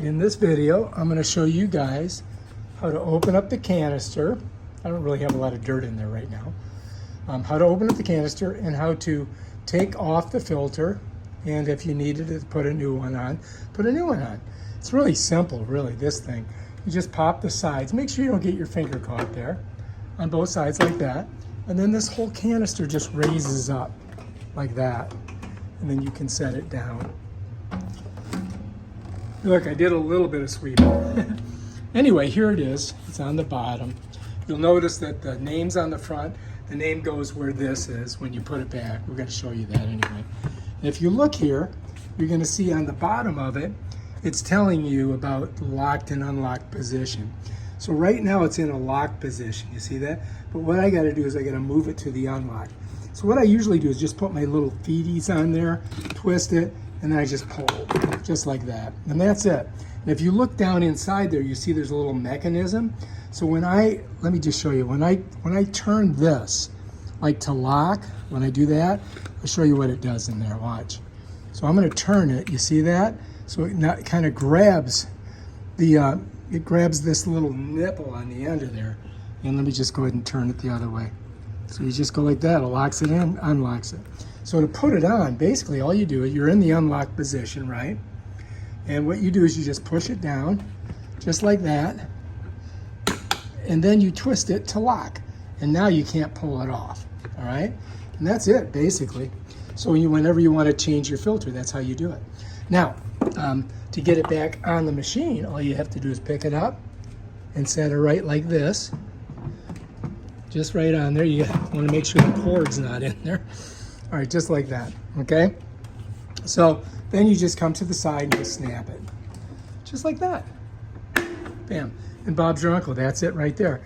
In this video, I'm going to show you guys how to open up the canister. I don't really have a lot of dirt in there right now. How to open up the canister and how to take off the filter, and if you needed to put a new one on, put a new one on. It's really simple, really, this thing. You just pop the sides. Make sure you don't get your finger caught there. On both sides like that. And then this whole canister just raises up like that. And then you can set it down. Look, I did a little bit of sweeping. Anyway, here it is. It's on the bottom. You'll notice that the name's on the front. The name goes where this is when you put it back. We're going to show you that anyway. And if you look here, you're going to see on the bottom of it, it's telling you about locked and unlocked position. So right now it's in a locked position. You see that? But what I got to do is I got to move it to the unlocked. So what I usually do is just put my little feeties on there, twist it, and then I just pull, just like that. And that's it. And if you look down inside there, you see there's a little mechanism. So when let me just show you, when I turn this, like to lock, when I do that, I'll show you what it does in there, watch. So I'm gonna turn it, you see that? So it kind of grabs it grabs this little nipple on the end of there. And let me just go ahead and turn it the other way. So you just go like that, it locks it in, unlocks it. So to put it on, basically all you do is you're in the unlocked position, right? And what you do is you just push it down, just like that. And then you twist it to lock. And now you can't pull it off, all right? And that's it, basically. So whenever you want to change your filter, that's how you do it. Now, to get it back on the machine, all you have to do is pick it up and set it right like this. Just right on there. You want to make sure the cord's not in there. All right, just like that, okay? So then you just come to the side and just snap it. Just like that. Bam. And Bob's your uncle. That's it right there.